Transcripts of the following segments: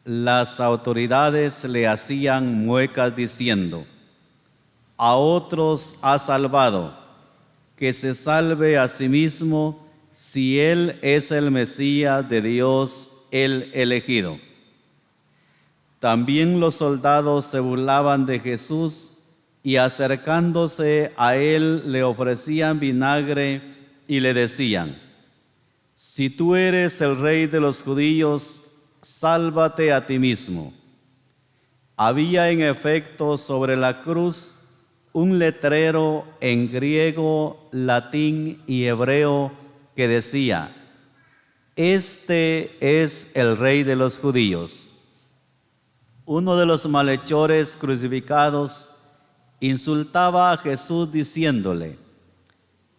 las autoridades le hacían muecas diciendo: a otros ha salvado, que se salve a sí mismo si él es el Mesías de Dios, el elegido. También los soldados se burlaban de Jesús y acercándose a él le ofrecían vinagre y le decían: si tú eres el rey de los judíos, sálvate a ti mismo. Había en efecto sobre la cruz un letrero en griego, latín y hebreo que decía: este es el rey de los judíos. Uno de los malhechores crucificados insultaba a Jesús diciéndole: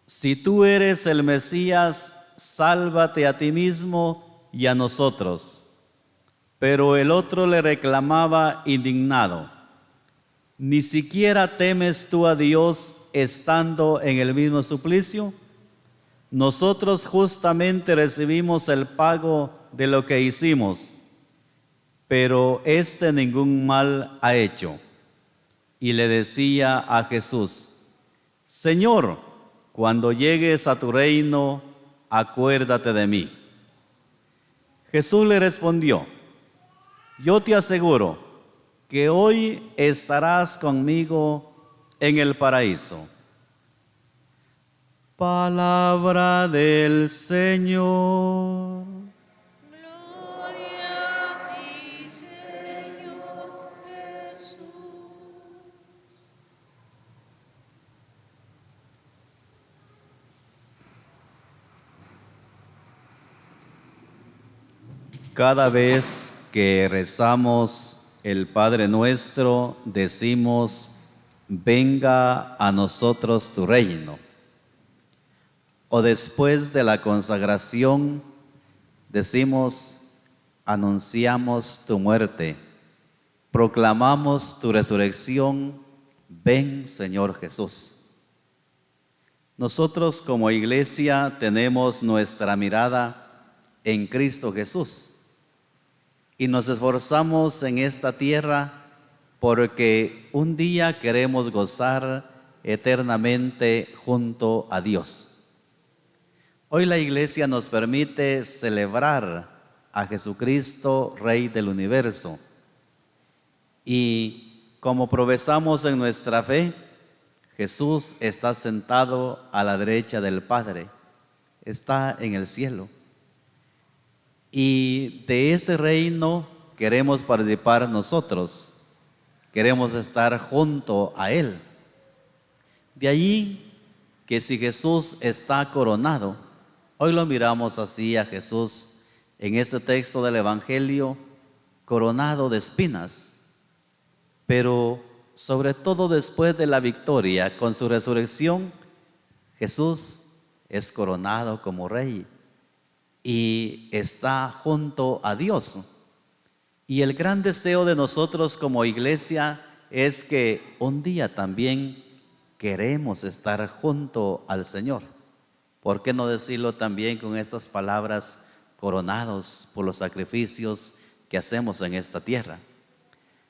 si tú eres el Mesías, sálvate a ti mismo y a nosotros. Pero el otro le reclamaba indignado: ¿ni siquiera temes tú a Dios estando en el mismo suplicio? Nosotros justamente recibimos el pago de lo que hicimos, pero éste ningún mal ha hecho. Y le decía a Jesús: Señor, cuando llegues a tu reino, acuérdate de mí. Jesús le respondió: yo te aseguro que hoy estarás conmigo en el paraíso. Palabra del Señor. Gloria a ti, Señor Jesús. Cada vez que rezamos el Padre Nuestro, decimos: venga a nosotros tu reino. O después de la consagración, decimos: anunciamos tu muerte, proclamamos tu resurrección, ven Señor Jesús. Nosotros como iglesia tenemos nuestra mirada en Cristo Jesús y nos esforzamos en esta tierra porque un día queremos gozar eternamente junto a Dios. Hoy la iglesia nos permite celebrar a Jesucristo, Rey del universo. Y como profesamos en nuestra fe, Jesús está sentado a la derecha del Padre, está en el cielo. Y de ese reino queremos participar nosotros, queremos estar junto a Él. De allí que si Jesús está coronado, hoy lo miramos así a Jesús en este texto del Evangelio, coronado de espinas, pero sobre todo después de la victoria con su resurrección, Jesús es coronado como rey y está junto a Dios. Y el gran deseo de nosotros como iglesia es que un día también queremos estar junto al Señor. ¿Por qué no decirlo también con estas palabras: coronados por los sacrificios que hacemos en esta tierra?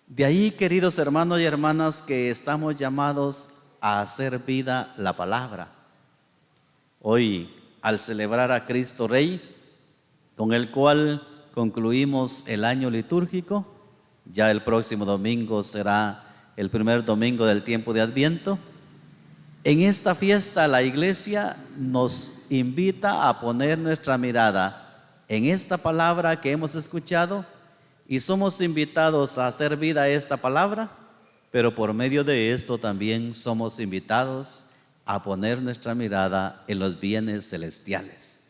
De ahí, queridos hermanos y hermanas, que estamos llamados a hacer vida la palabra. Hoy, al celebrar a Cristo Rey, con el cual concluimos el año litúrgico, ya el próximo domingo será el primer domingo del tiempo de Adviento. En esta fiesta la iglesia nos invita a poner nuestra mirada en esta palabra que hemos escuchado y somos invitados a hacer vida a esta palabra, pero por medio de esto también somos invitados a poner nuestra mirada en los bienes celestiales.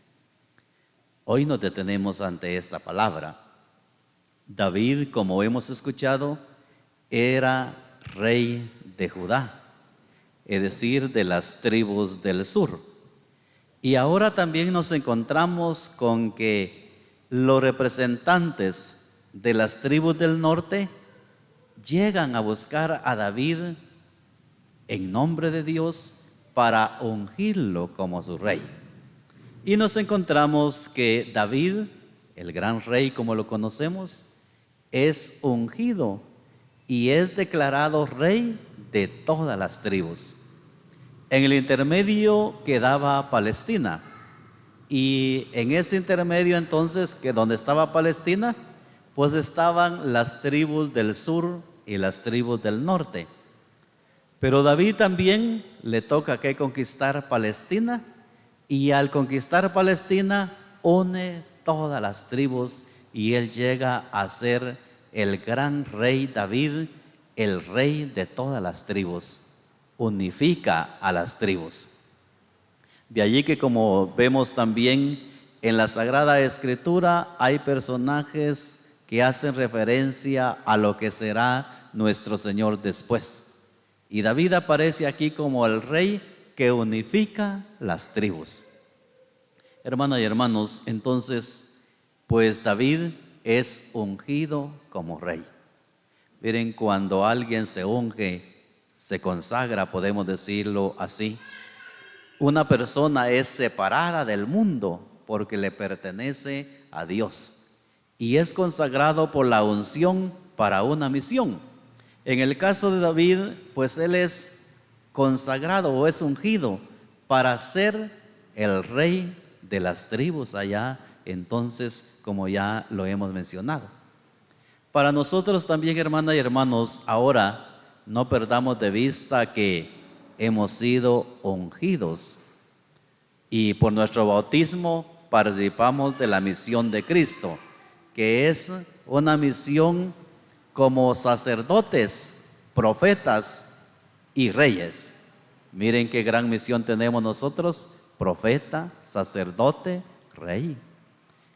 Hoy nos detenemos ante esta palabra. David, como hemos escuchado, era rey de Judá, es decir, de las tribus del sur. Y ahora también nos encontramos con que los representantes de las tribus del norte llegan a buscar a David en nombre de Dios para ungirlo como su rey. Y nos encontramos que David, el gran rey como lo conocemos, es ungido y es declarado rey de todas las tribus. En el intermedio quedaba Palestina, y en ese intermedio entonces, que donde estaba Palestina, pues estaban las tribus del sur y las tribus del norte. Pero David también le toca que conquistar Palestina, y al conquistar Palestina une todas las tribus y él llega a ser el gran rey David, el rey de todas las tribus. Unifica a las tribus. De allí que, como vemos también en la Sagrada Escritura, hay personajes que hacen referencia a lo que será nuestro Señor después. Y David aparece aquí como el rey que unifica las tribus. Hermanas y hermanos, entonces, pues David es ungido como rey. Miren, cuando alguien se unge, se consagra, podemos decirlo así, una persona es separada del mundo porque le pertenece a Dios y es consagrado por la unción para una misión. En el caso de David, pues él es consagrado o es ungido para ser el rey de las tribus allá, entonces, como ya lo hemos mencionado. Para nosotros también, hermanas y hermanos, ahora no perdamos de vista que hemos sido ungidos y por nuestro bautismo participamos de la misión de Cristo, que es una misión como sacerdotes, profetas y reyes. Miren qué gran misión tenemos nosotros: profeta, sacerdote, rey.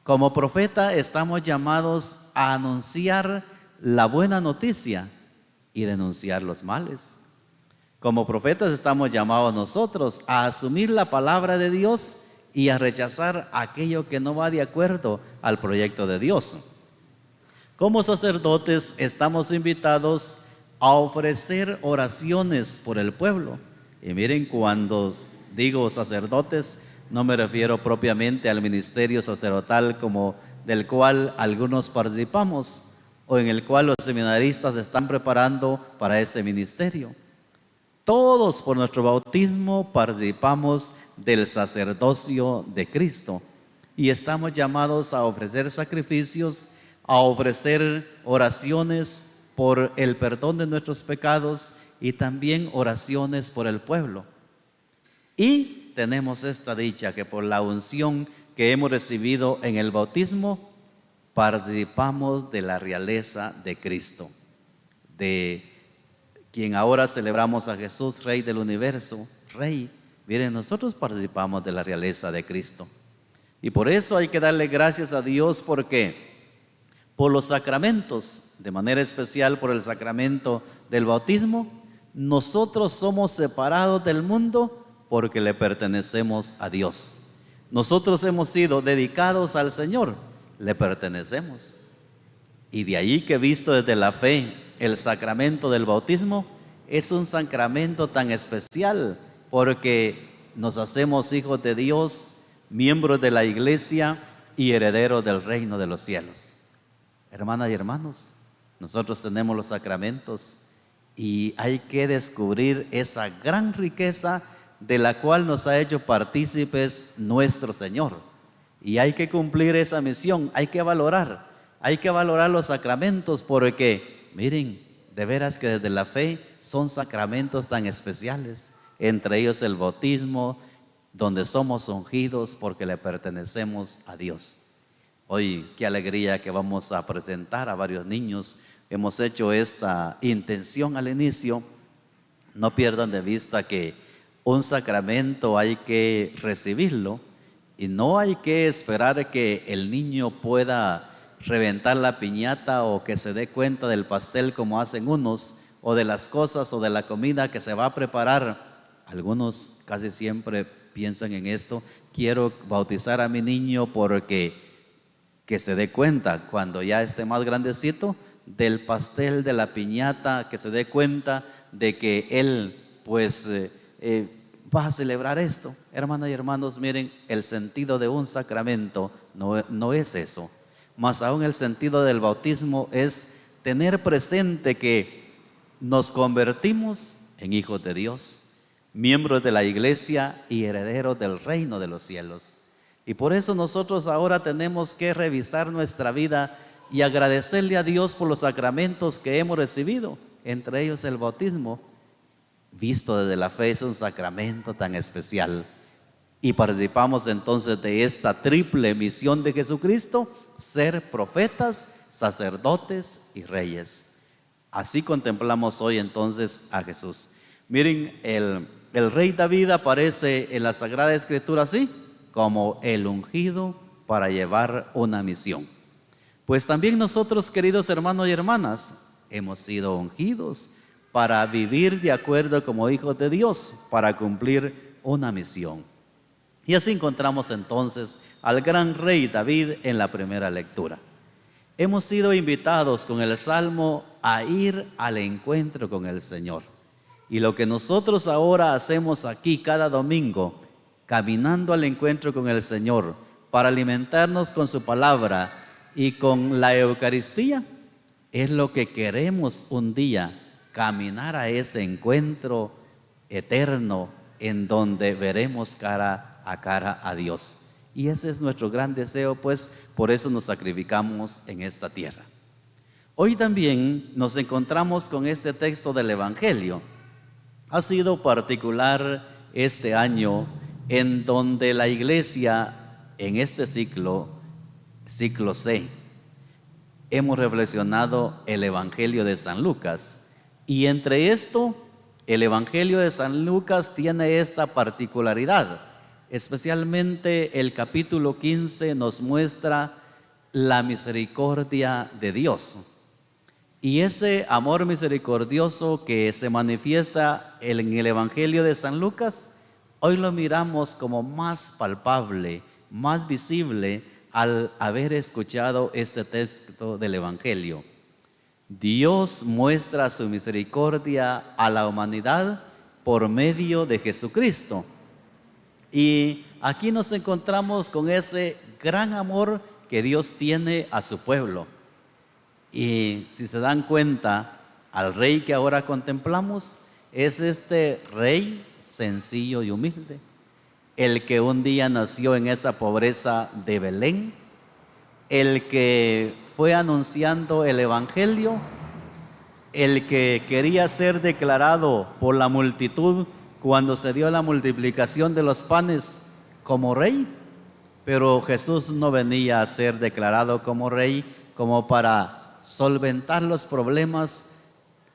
Como profeta estamos llamados a anunciar la buena noticia y denunciar los males. Como profetas estamos llamados nosotros a asumir la palabra de Dios y a rechazar aquello que no va de acuerdo al proyecto de Dios. Como sacerdotes estamos invitados a ofrecer oraciones por el pueblo. Y miren, cuando digo sacerdotes, no me refiero propiamente al ministerio sacerdotal como del cual algunos participamos, o en el cual los seminaristas se están preparando para este ministerio. Todos por nuestro bautismo participamos del sacerdocio de Cristo y estamos llamados a ofrecer sacrificios, a ofrecer oraciones por el perdón de nuestros pecados y también oraciones por el pueblo. Y tenemos esta dicha, que por la unción que hemos recibido en el bautismo, participamos de la realeza de Cristo, de quien ahora celebramos a Jesús, Rey del universo, Rey. Miren, nosotros participamos de la realeza de Cristo. Y por eso hay que darle gracias a Dios, porque por los sacramentos, de manera especial por el sacramento del bautismo, nosotros somos separados del mundo porque le pertenecemos a Dios. Nosotros hemos sido dedicados al Señor, le pertenecemos. Y de ahí que, visto desde la fe, el sacramento del bautismo es un sacramento tan especial porque nos hacemos hijos de Dios, miembros de la iglesia y herederos del reino de los cielos. Hermanas y hermanos, nosotros tenemos los sacramentos y hay que descubrir esa gran riqueza de la cual nos ha hecho partícipes nuestro Señor. Y hay que cumplir esa misión, hay que valorar los sacramentos, porque miren, de veras que desde la fe son sacramentos tan especiales, entre ellos el bautismo, donde somos ungidos porque le pertenecemos a Dios. Hoy, qué alegría que vamos a presentar a varios niños. Hemos hecho esta intención al inicio. No pierdan de vista que un sacramento hay que recibirlo y no hay que esperar que el niño pueda reventar la piñata o que se dé cuenta del pastel como hacen unos, o de las cosas o de la comida que se va a preparar. Algunos casi siempre piensan en esto: quiero bautizar a mi niño porque que se dé cuenta cuando ya esté más grandecito del pastel, de la piñata, que se dé cuenta de que él pues va a celebrar esto. Hermanas y hermanos, miren, el sentido de un sacramento no es eso. Más aún, el sentido del bautismo es tener presente que nos convertimos en hijos de Dios, miembros de la iglesia y herederos del reino de los cielos. Y por eso nosotros ahora tenemos que revisar nuestra vida y agradecerle a Dios por los sacramentos que hemos recibido, entre ellos el bautismo, visto desde la fe, es un sacramento tan especial. Y participamos entonces de esta triple misión de Jesucristo: ser profetas, sacerdotes y reyes. Así contemplamos hoy entonces a Jesús. Miren, el rey David aparece en la Sagrada Escritura así, como el ungido para llevar una misión. Pues también nosotros, queridos hermanos y hermanas, hemos sido ungidos para vivir de acuerdo como hijos de Dios, para cumplir una misión. Y así encontramos entonces al gran rey David en la primera lectura. Hemos sido invitados con el Salmo a ir al encuentro con el Señor. Y lo que nosotros ahora hacemos aquí cada domingo, caminando al encuentro con el Señor, para alimentarnos con su palabra y con la Eucaristía, es lo que queremos un día, caminar a ese encuentro eterno en donde veremos cara a cara a Dios. Y ese es nuestro gran deseo, pues por eso nos sacrificamos en esta tierra. Hoy también nos encontramos con este texto del Evangelio. Ha sido particular este año en donde la iglesia en este ciclo C, hemos reflexionado el Evangelio de San Lucas. Y entre esto, el Evangelio de San Lucas tiene esta particularidad. Especialmente el capítulo 15 nos muestra la misericordia de Dios. Y ese amor misericordioso que se manifiesta en el Evangelio de San Lucas, hoy lo miramos como más palpable, más visible al haber escuchado este texto del Evangelio. Dios muestra su misericordia a la humanidad por medio de Jesucristo. Y aquí nos encontramos con ese gran amor que Dios tiene a su pueblo. Y si se dan cuenta, al rey que ahora contemplamos es este rey sencillo y humilde, el que un día nació en esa pobreza de Belén, el que fue anunciando el Evangelio, el que quería ser declarado por la multitud cuando se dio la multiplicación de los panes como rey. Pero Jesús no venía a ser declarado como rey como para solventar los problemas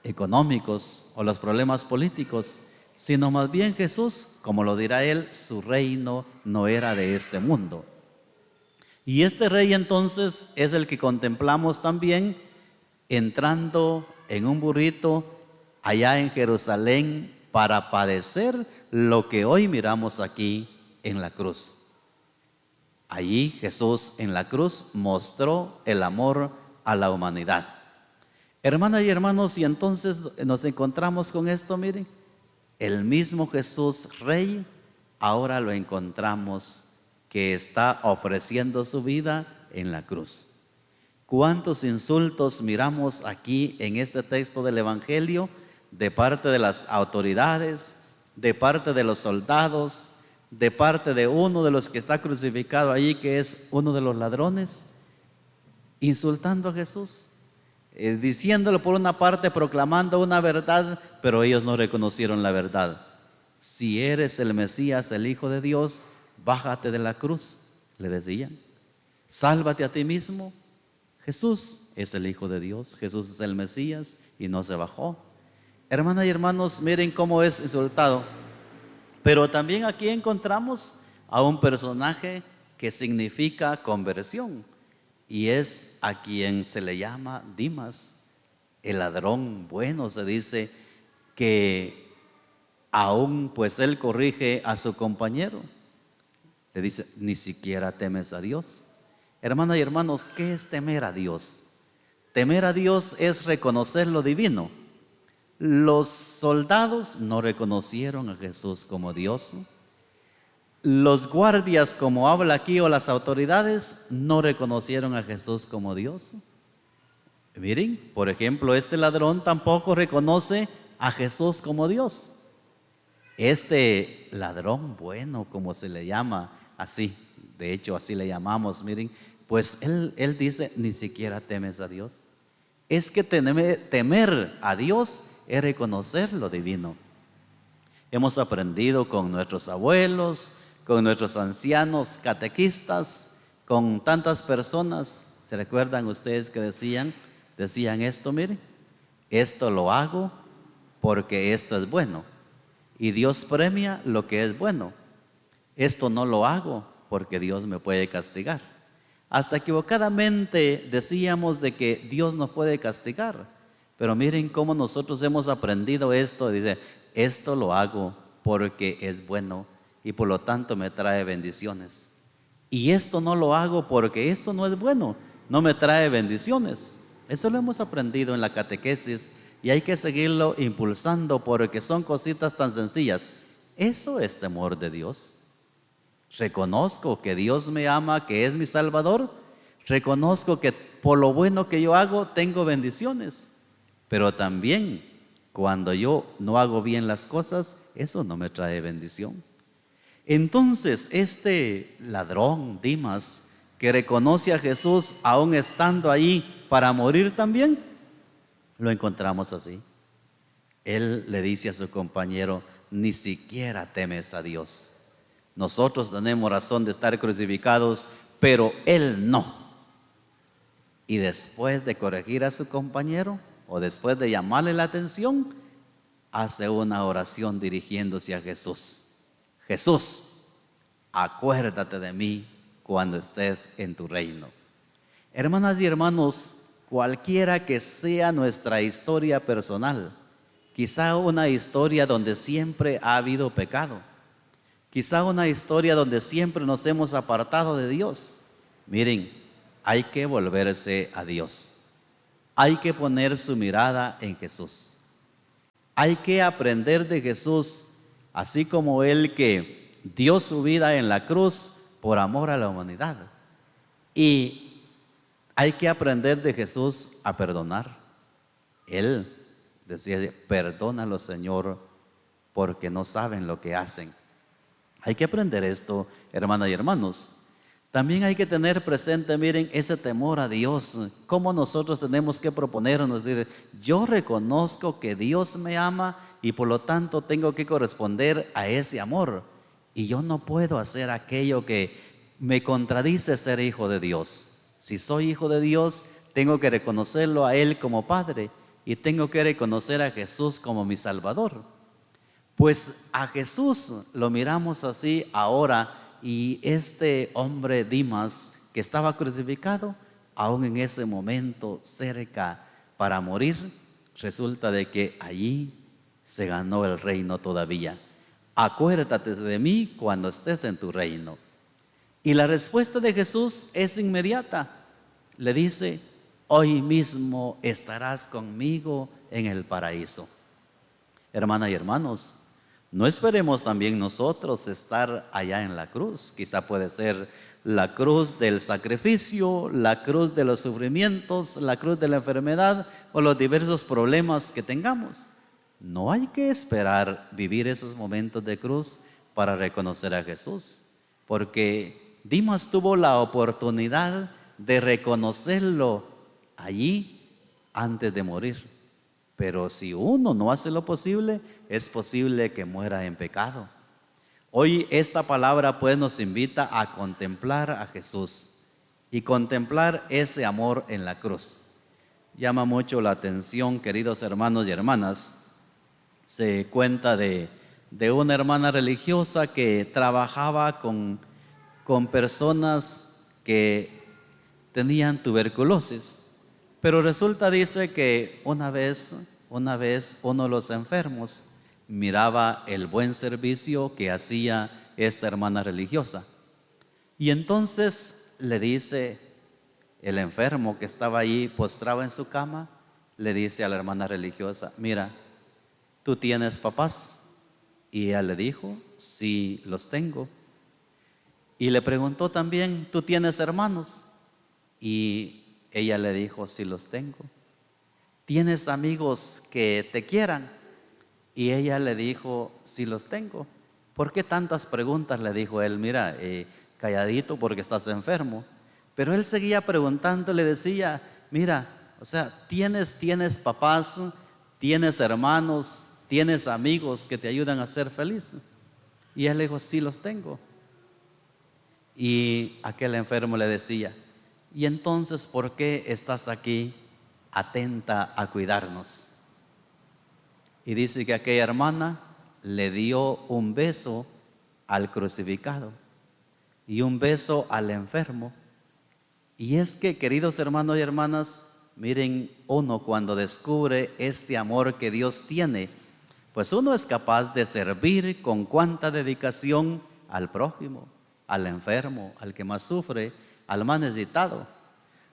económicos o los problemas políticos, sino más bien Jesús, como lo dirá él, su reino no era de este mundo. Y este rey entonces es el que contemplamos también entrando en un burrito allá en Jerusalén para padecer lo que hoy miramos aquí en la cruz. Allí Jesús en la cruz mostró el amor a la humanidad. Hermanas y hermanos, y entonces nos encontramos con esto, miren, el mismo Jesús Rey, ahora lo encontramos que está ofreciendo su vida en la cruz. ¿Cuántos insultos miramos aquí en este texto del Evangelio de parte de las autoridades, de parte de los soldados, de parte de uno de los que está crucificado allí, que es uno de los ladrones, insultando a Jesús, diciéndolo por una parte, proclamando una verdad, pero ellos no reconocieron la verdad. Si eres el Mesías, el Hijo de Dios, bájate de la cruz, le decían. Sálvate a ti mismo. Jesús es el Hijo de Dios, Jesús es el Mesías, y no se bajó. Hermanas y hermanos, miren cómo es insultado. Pero también aquí encontramos a un personaje que significa conversión, y es a quien se le llama Dimas, el ladrón bueno. Se dice que aún pues él corrige a su compañero, le dice, ni siquiera temes a Dios. Hermanas y hermanos, ¿qué es temer a Dios? Temer a Dios es reconocer lo divino. Los soldados no reconocieron a Jesús como Dios. Los guardias, como habla aquí, o las autoridades, no reconocieron a Jesús como Dios. Miren, por ejemplo, este ladrón tampoco reconoce a Jesús como Dios. Este ladrón bueno, como se le llama, así, de hecho así le llamamos, miren, pues él dice, ni siquiera temes a Dios. Es que temer a Dios es reconocer lo divino. Hemos aprendido con nuestros abuelos, con nuestros ancianos catequistas, con tantas personas. ¿Se recuerdan ustedes que decían esto? Miren, esto lo hago porque esto es bueno. Y Dios premia lo que es bueno. Esto no lo hago porque Dios me puede castigar. Hasta equivocadamente decíamos de que Dios nos puede castigar. Pero miren cómo nosotros hemos aprendido esto. Dice, esto lo hago porque es bueno y por lo tanto me trae bendiciones. Y esto no lo hago porque esto no es bueno, no me trae bendiciones. Eso lo hemos aprendido en la catequesis y hay que seguirlo impulsando porque son cositas tan sencillas. Eso es temor de Dios. Reconozco que Dios me ama, que es mi Salvador. Reconozco que por lo bueno que yo hago tengo bendiciones. Pero también cuando yo no hago bien las cosas, eso no me trae bendición. Entonces este ladrón, Dimas, que reconoce a Jesús aún estando ahí para morir también, lo encontramos así. Él le dice a su compañero, ni siquiera temes a Dios. Nosotros tenemos razón de estar crucificados, pero él no. Y después de corregir a su compañero, o después de llamarle la atención, hace una oración dirigiéndose a Jesús. Jesús, acuérdate de mí cuando estés en tu reino. Hermanas y hermanos, cualquiera que sea nuestra historia personal, quizá una historia donde siempre ha habido pecado, quizá una historia donde siempre nos hemos apartado de Dios. Miren, hay que volverse a Dios. Hay que poner su mirada en Jesús. Hay que aprender de Jesús, así como Él que dio su vida en la cruz por amor a la humanidad. Y hay que aprender de Jesús a perdonar. Él decía, perdónalo, Señor, porque no saben lo que hacen. Hay que aprender esto, hermanas y hermanos. También hay que tener presente, miren, ese temor a Dios. Cómo nosotros tenemos que proponernos, decir, yo reconozco que Dios me ama y por lo tanto tengo que corresponder a ese amor. Y yo no puedo hacer aquello que me contradice ser hijo de Dios. Si soy hijo de Dios, tengo que reconocerlo a Él como Padre y tengo que reconocer a Jesús como mi Salvador. Pues a Jesús lo miramos así ahora. Y este hombre Dimas que estaba crucificado, aún en ese momento cerca para morir, resulta de que allí se ganó el reino todavía. Acuérdate de mí cuando estés en tu reino. Y la respuesta de Jesús es inmediata. Le dice, hoy mismo estarás conmigo en el paraíso. Hermanas y hermanos, no esperemos también nosotros estar allá en la cruz. Quizá puede ser la cruz del sacrificio, la cruz de los sufrimientos, la cruz de la enfermedad o los diversos problemas que tengamos. No hay que esperar vivir esos momentos de cruz para reconocer a Jesús, porque Dimas tuvo la oportunidad de reconocerlo allí antes de morir. Pero si uno no hace lo posible, es posible que muera en pecado. Hoy esta palabra pues nos invita a contemplar a Jesús y contemplar ese amor en la cruz. Llama mucho la atención, queridos hermanos y hermanas. Se cuenta de una hermana religiosa que trabajaba con personas que tenían tuberculosis. Pero resulta, dice, que una vez uno de los enfermos miraba el buen servicio que hacía esta hermana religiosa. Y entonces le dice el enfermo que estaba ahí postrado en su cama, le dice a la hermana religiosa, mira, ¿tú tienes papás? Y ella le dijo, sí, los tengo. Y le preguntó también, ¿tú tienes hermanos? Y ella le dijo, sí los tengo. ¿tienes amigos que te quieran? Y ella le dijo, sí los tengo. ¿Por qué tantas preguntas? Le dijo él, mira, calladito porque estás enfermo. Pero él seguía preguntando, le decía, mira, o sea, tienes papás, tienes hermanos, tienes amigos que te ayudan a ser feliz. Y él le dijo, sí los tengo. Y aquel enfermo le decía, ¿y entonces por qué estás aquí atenta a cuidarnos? Y dice que aquella hermana le dio un beso al crucificado y un beso al enfermo. Y es que, queridos hermanos y hermanas, miren, uno cuando descubre este amor que Dios tiene, pues uno es capaz de servir con cuánta dedicación al prójimo, al enfermo, al que más sufre, al más necesitado.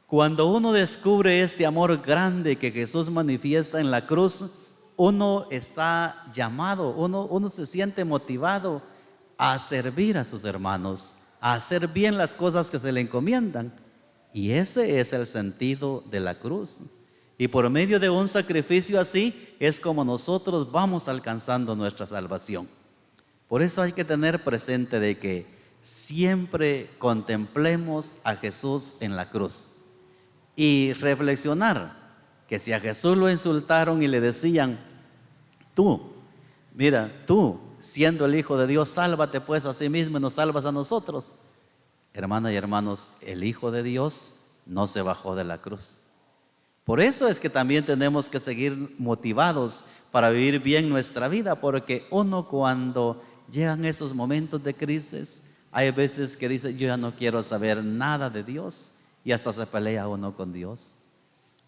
Cuando uno descubre este amor grande que Jesús manifiesta en la cruz, uno está llamado, uno se siente motivado a servir a sus hermanos, a hacer bien las cosas que se le encomiendan. Y ese es el sentido de la cruz. Y por medio de un sacrificio así es como nosotros vamos alcanzando nuestra salvación. Por eso hay que tener presente de que siempre contemplemos a Jesús en la cruz y reflexionar que si a Jesús lo insultaron y le decían, tú, mira, tú siendo el Hijo de Dios, sálvate pues a sí mismo y nos salvas a nosotros. Hermanas y hermanos, el Hijo de Dios no se bajó de la cruz. Por eso es que también tenemos que seguir motivados para vivir bien nuestra vida, porque uno cuando llegan esos momentos de crisis, hay veces que dice, yo ya no quiero saber nada de Dios, y hasta se pelea uno con Dios.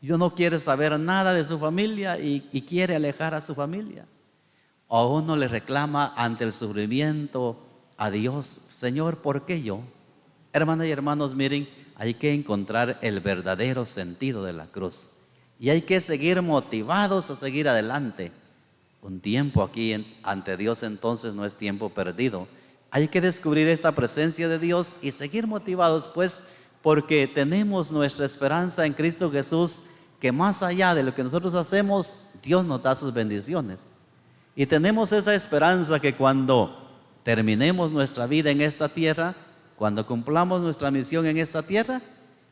Yo no quiere saber nada de su familia y quiere alejar a su familia. O uno le reclama ante el sufrimiento a Dios, Señor, ¿por qué yo? Hermanas y hermanos, miren, hay que encontrar el verdadero sentido de la cruz y hay que seguir motivados a seguir adelante. Un tiempo aquí ante Dios entonces no es tiempo perdido. Hay que descubrir esta presencia de Dios y seguir motivados, pues, porque tenemos nuestra esperanza en Cristo Jesús, que más allá de lo que nosotros hacemos, Dios nos da sus bendiciones. Y tenemos esa esperanza que cuando terminemos nuestra vida en esta tierra, cuando cumplamos nuestra misión en esta tierra,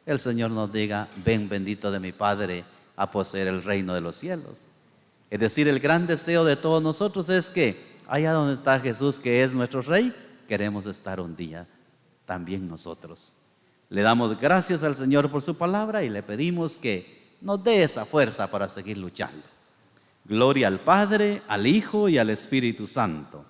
el Señor nos diga, ven bendito de mi Padre a poseer el reino de los cielos. Es decir, el gran deseo de todos nosotros es que allá donde está Jesús, que es nuestro Rey, queremos estar un día también nosotros. Le damos gracias al Señor por su palabra y le pedimos que nos dé esa fuerza para seguir luchando. Gloria al Padre, al Hijo y al Espíritu Santo.